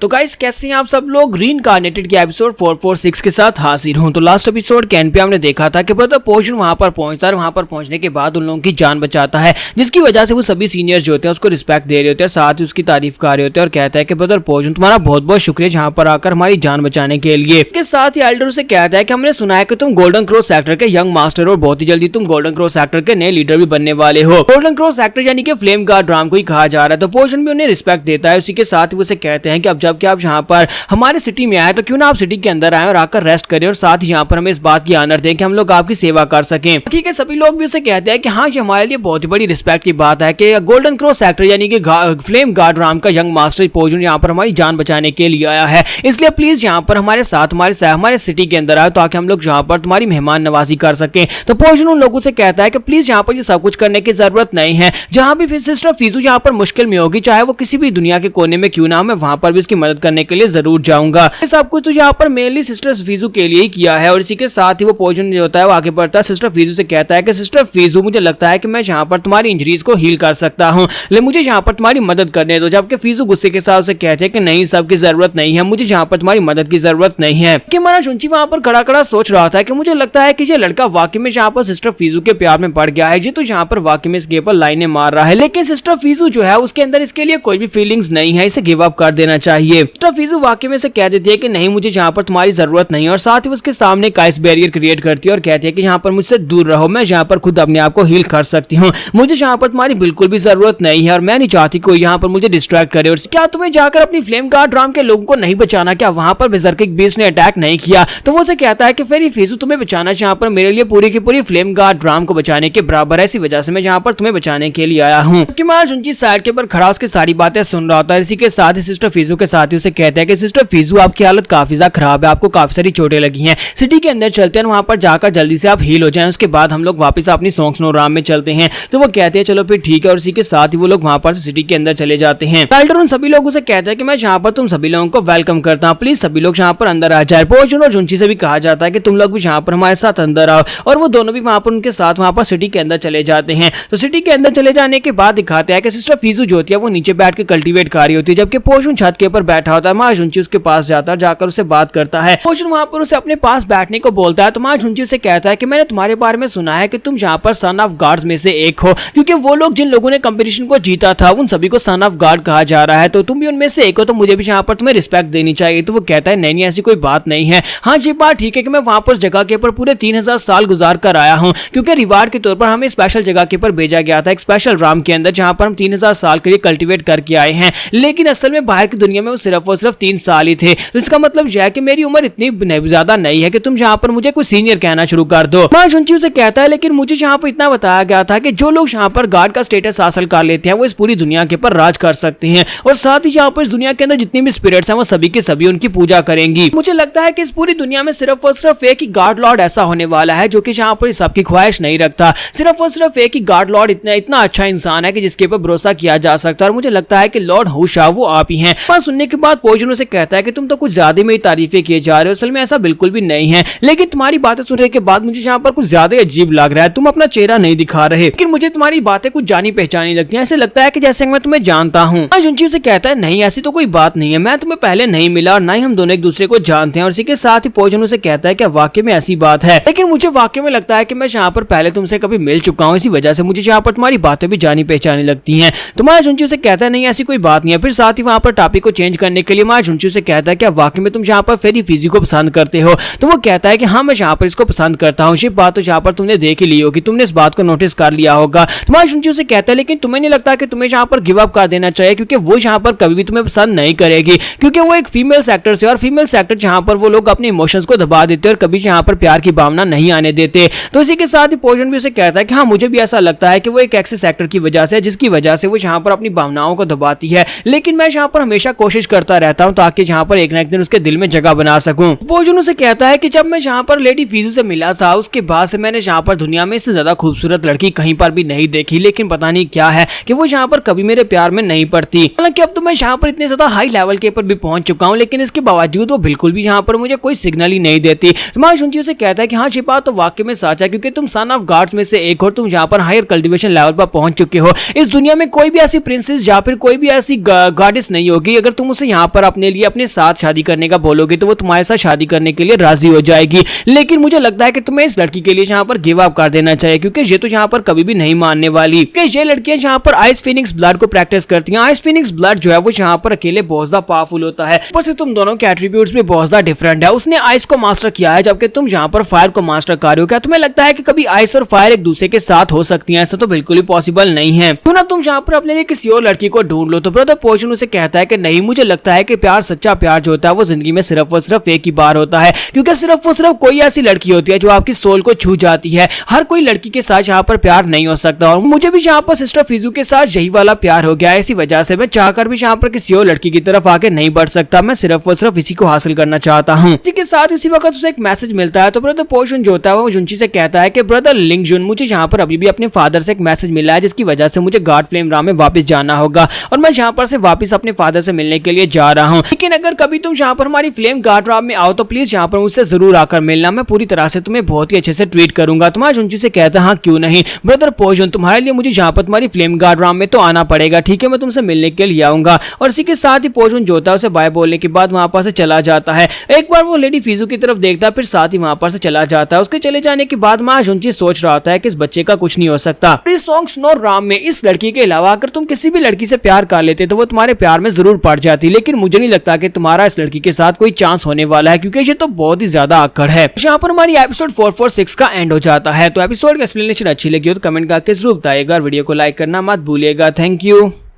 तो गाइस कैसे हैं आप सब लोग। रीइंकार्नेटेड के एपिसोड 446 के साथ हाजिर हूं। तो लास्ट एपिसोड कैन पे हमने देखा था कि ब्रदर पोर्शन वहां पर पहुंचता है और वहां पर पहुंचने के बाद उन लोगों की जान बचाता है, जिसकी वजह से वो सभी सीनियर्स जो होते हैं उसको रिस्पेक्ट दे रहे होते हैं, साथ ही उसकी तारीफ कर रहे होते हैं और कहता है कि ब्रदर पोर्शन तुम्हारा बहुत बहुत शुक्रिया जहां पर आकर हमारी जान बचाने के लिए। इसके साथ ही एल्डर से कहता है कि हमने सुना है कि तुम गोल्डन क्रॉस सेक्टर के यंग मास्टर और बहुत ही जल्दी तुम गोल्डन क्रॉस सेक्टर के नए लीडर भी बनने वाले हो। गोल्डन क्रॉस सेक्टर यानी कि फ्लेम गार्ड राम को ही कहा जा रहा है। तो पोर्शन भी उन्हें रिस्पेक्ट देता है। उसी के साथ ही वो कहते हैं कि अब जबकि आप यहाँ पर हमारे सिटी में आए तो क्यों ना आप सिटी के अंदर आए और आकर रेस्ट करें और साथ ही यहाँ पर हमें इस बात की ऑनर दें कि हम लोग आपकी सेवा कर सकें। ठीक है, सभी लोग भी उसे कहते हैं कि हाँ ये हमारे लिए बहुत ही बड़ी रिस्पेक्ट की बात है कि गोल्डन क्रॉस सेक्टर यानी कि फ्लेम गार्ड राम का यंग मास्टर पोर्शन यहाँ पर हमारी जान बचाने के लिए आया है, इसलिए प्लीज यहाँ पर हमारे साथ हमारे सिटी के अंदर आए ताकि हम लोग यहाँ पर तुम्हारी मेहमान नवाजी कर सकें। तो पोर्शन उन लोगों से कहता है कि प्लीज यहाँ पर ये सब कुछ करने की जरूरत नहीं है। जहाँ भी फिर सिस्टर फीजू यहाँ पर मुश्किल में होगी, चाहे वो किसी भी दुनिया के कोने में क्यों ना, मैं वहां पर भी उसकी मदद करने के लिए जरूर जाऊंगा। सब कुछ तो यहाँ पर मेनली सिस्टर फीजू के लिए ही किया है। और इसी के साथ ही वो पोर्शन जो होता है वो आगे बढ़ता है, सिस्टर फीजू से कहता है कि सिस्टर फीजू मुझे लगता है कि मैं यहाँ पर तुम्हारी इंजरीज को हील कर सकता हूँ, लेकिन मुझे यहाँ पर तुम्हारी मदद करने दो। जबकि फीजू गुस्से के साथ उसे कहते हैं कि नहीं, सबकी जरूरत नहीं है, मुझे यहाँ पर तुम्हारी मदद की जरूरत नहीं है। कि माना शुंची वहां पर खड़ा खड़ा सोच रहा था कि मुझे लगता है कि ये लड़का वाकई में यहाँ पर सिस्टर फीजू के प्यार में पड़ गया है, ये तो यहाँ पर वाकई में इसके ऊपर लाइनें मार रहा है, लेकिन सिस्टर फीजू जो है उसके अंदर इसके लिए कोई भी फीलिंग्स नहीं है, इसे गिव अप कर देना चाहिए। सिस्टर फीजू वाकई में से कह देती है कि नहीं, मुझे यहाँ पर तुम्हारी जरूरत नहीं है और साथ ही उसके सामने एक आइस बैरियर क्रिएट करती है और कहती है कि यहाँ पर मुझसे दूर रहो, मैं यहाँ पर खुद अपने आप को हील कर सकती हूँ, मुझे यहाँ पर तुम्हारी बिल्कुल भी जरूरत नहीं है और मैं नहीं चाहती कोई यहाँ पर मुझे डिस्ट्रैक्ट करे। और क्या तुम्हें जाकर अपनी फ्लेम गार्ड राम के लोगों को नहीं बचाना? क्या वहां पर बेजर्किक बीस्ट ने अटैक नहीं किया? तो वो से कहता है कि फिर फीजू तुम्हें बचाना यहाँ पर मेरे लिए पूरी की पूरी फ्लेम गार्ड राम को बचाने के बराबर है, इसी वजह से मैं यहाँ पर तुम्हें बचाने के लिए आया हूँ। उनकी साइड के ऊपर खड़ा उसकी सारी बातें सुन रहा होता है। इसी के साथ ही सिस्टर फीजू के साथ ही उसे कहते हैं कि सिस्टर फीजू आपकी हालत काफी ज्यादा खराब है, आपको काफी सारी चोटें लगी हैं, सिटी के अंदर चलते हैं, वहां पर जाकर जल्दी से आप हील हो जाएं, उसके बाद हम लोग वापस अपनी सोंग राम में चलते हैं। तो वो कहते हैं चलो फिर ठीक है और इसी के साथ ही वो लोग वहां पर सिटी के अंदर चले जाते हैं। एल्डर उन सभी लोगों से कहता है कि मैं यहाँ पर तुम सभी लोगों को वेलकम करता हूँ, प्लीज सभी लोग यहाँ पर अंदर आ जाए। पोर्शन और जुंची से भी कहा जाता है कि तुम लोग भी यहाँ पर हमारे साथ अंदर आओ और वो दोनों भी वहां पर उनके साथ वहां पर सिटी के अंदर चले जाते हैं। तो सिटी के अंदर चले जाने के बाद दिखाते हैं कि सिस्टर फीजू जो होती है वो नीचे बैठ के कल्टीवेट कर रही होती है, जबकि पोर्शन छत के ऊपर बैठा होता है। माँ जुंची उसके पास जाता है, जाकर उससे बात करता है। पोर्शन वहां पर उसे अपने पास बैठने को बोलता है। तो माँ जुंची उसे कहता है कि मैंने तुम्हारे बारे में सुना है कि तुम यहाँ पर सन ऑफ गार्ड्स में से एक हो, क्योंकि वो लोग जिन लोगों ने कंपटीशन को जीता था उन सभी को सन ऑफ गार्ड कहा जा रहा है, तो तुम भी उनमें से एक हो, तो मुझे भी यहाँ पर तुम्हें रिस्पेक्ट देनी चाहिए। तो वो कहता है नहीं ऐसी कोई बात नहीं है, हाँ ये बात ठीक है कि मैं वहां पर जगह के ऊपर पूरे 3000 साल गुजार कर आया हूँ, क्योंकि रिवार्ड के तौर पर हमें स्पेशल जगह के ऊपर भेजा गया था, एक स्पेशल राम के अंदर, जहां पर हम 3000 साल के लिए कल्टीवेट करके आए हैं, लेकिन असल में बाहर की दुनिया में वो सिर्फ और सिर्फ 3 साल ही थे। तो इसका मतलब यह है कि मेरी उम्र इतनी ज्यादा नहीं है कि तुम यहाँ पर मुझे कोई सीनियर कहना शुरू कर दो। माँ जुंची उसे कहता है लेकिन मुझे यहाँ पर इतना बताया गया था कि जो लोग यहाँ पर गार्ड का स्टेटस हासिल कर लेते हैं वो इस पूरी दुनिया के ऊपर राज कर सकते हैं और साथ ही यहाँ पर इस दुनिया के अंदर जितनी भी स्पिरिट्स हैं वो सभी के सभी उनकी पूजा करेंगी। मुझे लगता है कि इस पूरी दुनिया में सिर्फ और सिर्फ एक ही गार्ड लॉर्ड ऐसा होने वाला है जो कि यहाँ पर सबकी ख्वाहिश नहीं रखता, सिर्फ और सिर्फ एक ही गार्ड लॉर्ड इतना अच्छा इंसान है कि जिसके ऊपर भरोसा किया जा सकता है और मुझे लगता है कि लॉर्ड हुशा वो आप ही हैं। पर सुनने के बाद पोर्शन से कहता है कि तुम तो कुछ ज्यादा मेरी तारीफें किए जा रहे हो, असल में ऐसा बिल्कुल भी नहीं है, लेकिन तुम्हारी बातें सुनने के बाद मुझे यहाँ पर कुछ ज्यादा अजीब लग रहा है, तुम अपना चेहरा नहीं दिखा रहे, लेकिन मुझे तुम्हारी बातें कुछ जानी पहचानी लगती है, ऐसे लगता है कि जैसे मैं तुम्हें जानता हूँ। जुंची से कहता है नहीं ऐसी तो कोई बात नहीं है, मैं तुम्हें पहले नहीं मिला और ना ही हम दोनों एक दूसरे को जानते हैं। और इसी के साथ ही पोर्शन से कहता है कि वाकई में ऐसी बात है, लेकिन मुझे वाकई में लगता है कि मैं यहाँ पर पहले तुमसे कभी मिल चुका हूँ, इसी वजह से मुझे यहाँ पर तुम्हारी बातें भी जानी पहचानी लगती हैं। तुम्हारा जुंची से कहता है नहीं ऐसी कोई बात नहीं है। फिर साथ ही वहां पर टॉपिक को चेंज करने के लिए माँ जुंची से कहता है कि वाकई में तुम यहाँ पर फेरी फीजी को पसंद करते हो? तो वो कहता है कि हाँ मैं यहाँ पर इसको पसंद करता हूँ, ये बात तो यहाँ पर तुमने देख ही ली होगी, तुमने इस बात को नोटिस कर लिया होगा। तुम्हारा जुंची से कहता है लेकिन तुम्हें नहीं लगता कि तुम्हें यहाँ पर गिव अप कर देना चाहिए, क्योंकि वो यहाँ पर कभी भी तुम्हें पसंद नहीं करेगी, क्योंकि वो एक फीमेल सेक्टर से और फीमेल सेक्टर जहाँ पर वो लोग अपने इमोशंस को दबा देते और कभी यहाँ पर प्यार की भावना नहीं आने देते। तो इसी के साथ ही पोर्शन भी उसे कहता है कि हाँ मुझे भी ऐसा लगता है कि वो एक एक्सिस सेक्टर की वजह से, जिसकी वजह से वो यहाँ पर अपनी भावनाओं को दबाती है, लेकिन मैं यहाँ पर हमेशा कोशिश करता रहता हूँ ताकि यहाँ पर एक ना एक दिन उसके दिल में जगह बना सकूं। पोर्शन उसे कहता है कि जब मैं यहाँ पर लेडी फीजू से मिला था उसके बाद से मैंने यहाँ पर दुनिया में इससे ज्यादा खूबसूरत लड़की कहीं पर भी नहीं देखी, लेकिन पता नहीं क्या है कि वो यहाँ पर कभी मेरे प्यार में नहीं पड़ती। हालांकि अब तो मैं यहाँ पर इतने ज्यादा हाई लेवल के ऊपर भी पहुंच चुका हूँ, लेकिन इसके बावजूद वो बिल्कुल भी यहाँ पर मुझे कोई सिग्नल ही नहीं देती। तुम्हारा जुंची उसे कहता है कि हाँ ये बात तो वाकई में सच है, क्योंकि तुम सन ऑफ गार्ड्स में से एक हो, तुम यहाँ पर हायर कल्टीवेशन लेवल पर पहुंच चुके हो। इस दुनिया में कोई भी ऐसी प्रिंसेस या फिर कोई भी ऐसी गॉडेस नहीं होगी, अगर तुम तुम उसे यहाँ पर अपने लिए अपने साथ शादी करने का बोलोगे तो वो तुम्हारे साथ शादी करने के लिए राजी हो जाएगी। लेकिन मुझे लगता है कि तुम्हें इस लड़की के लिए यहाँ पर गिव अप कर देना चाहिए, क्योंकि ये तो यहाँ पर कभी भी नहीं मानने वाली। क्योंकि ये लड़कियां यहाँ पर आइस फिनिक्स ब्लड को प्रैक्टिस करती हैं। आइस फिनिक्स ब्लड जो है वो यहाँ पर अकेले बहुत ज्यादा पावरफुल होता है। ऊपर से तुम दोनों के एट्रीब्यूट्स भी बहुत ज्यादा डिफरेंट है। उसने आइस को मास्टर किया है जबकि तुम यहाँ पर फायर को मास्टर कर रहे हो। क्या तुम्हें लगता है कि कभी आइस और फायर एक दूसरे के साथ हो सकती है? ऐसा तो बिल्कुल ही पॉसिबल नहीं है। क्यों ना तुम यहाँ पर अपने लिए किसी और लड़की को ढूंढ लो। तो ब्रदर पोर्शन उसे कहता है कि नहीं, मुझे लगता है कि प्यार, सच्चा प्यार जो होता है वो जिंदगी में सिर्फ और सिर्फ एक ही बार होता है, क्योंकि सिर्फ और सिर्फ कोई ऐसी लड़की होती है जो आपकी सोल को छू जाती है। हर कोई लड़की के साथ यहाँ पर प्यार नहीं हो सकता और मुझे भी यहाँ पर सिस्टर फिजू के साथ यही वाला प्यार हो गया है। इसी वजह से मैं चाहकर भी यहाँ पर किसी और लड़की की तरफ आगे नहीं बढ़ सकता। मैं सिर्फ और सिर्फ इसी को हासिल करना चाहता हूँ। इसी के साथ उसी वक्त उसे एक मैसेज मिलता है। तो ब्रदर पोर्शन जो होता है वो जुनची से कहता है कि ब्रदर लिंग जुन, मुझे यहाँ पर अभी भी अपने फादर से एक मैसेज मिला है जिसकी वजह से मुझे गॉड फ्लेम राम में वापस जाना होगा और मैं यहाँ पर से वापस अपने फादर से मिलने के लिए जा रहा हूँ। लेकिन अगर कभी तुम यहाँ पर हमारी फ्लेम गॉड राम में आओ तो प्लीज यहाँ पर मुझसे जरूर आकर मिलना। मैं पूरी तरह से तुम्हें बहुत ही अच्छे से ट्रीट करूंगा। तुम्हारा जुनची से कहता है हाँ क्यों नहीं ब्रदर पोर्शन, तुम्हारे लिए मुझे यहाँ पर तुम्हारी फ्लेम गॉड राम में तो आना पड़ेगा। ठीक है, मैं तुमसे मिलने के लिए आऊंगा। और इसी के साथ ही पोर्शन जो होता है उसे बाय बोलने के बाद वहां पर से चला जाता है। एक बार वो लेडी फिजू की तरफ देखता है, फिर साथ ही वहां पर से चला जाता है। उसके चले जाने के बाद मां जुनची सोच रहा होता है कि इस बच्चे का कुछ नहीं हो सकता। इस सॉन्ग स्नो राम में इस लड़की के अलावा अगर तुम किसी भी लड़की से प्यार कर लेते तो वो तुम्हारे प्यार में जरूर पड़ जाती, लेकिन मुझे नहीं लगता कि तुम्हारा इस लड़की के साथ कोई चांस होने वाला है, क्योंकि ये तो बहुत ही ज्यादा आकड़ है। यहाँ पर हमारी एपिसोड 446 का एंड हो जाता है। तो एपिसोड की एक्सप्लेनेशन अच्छी लगी हो तो कमेंट करके जरूर बताइएगा। वीडियो को लाइक करना मत भूलिएगा। Thank you.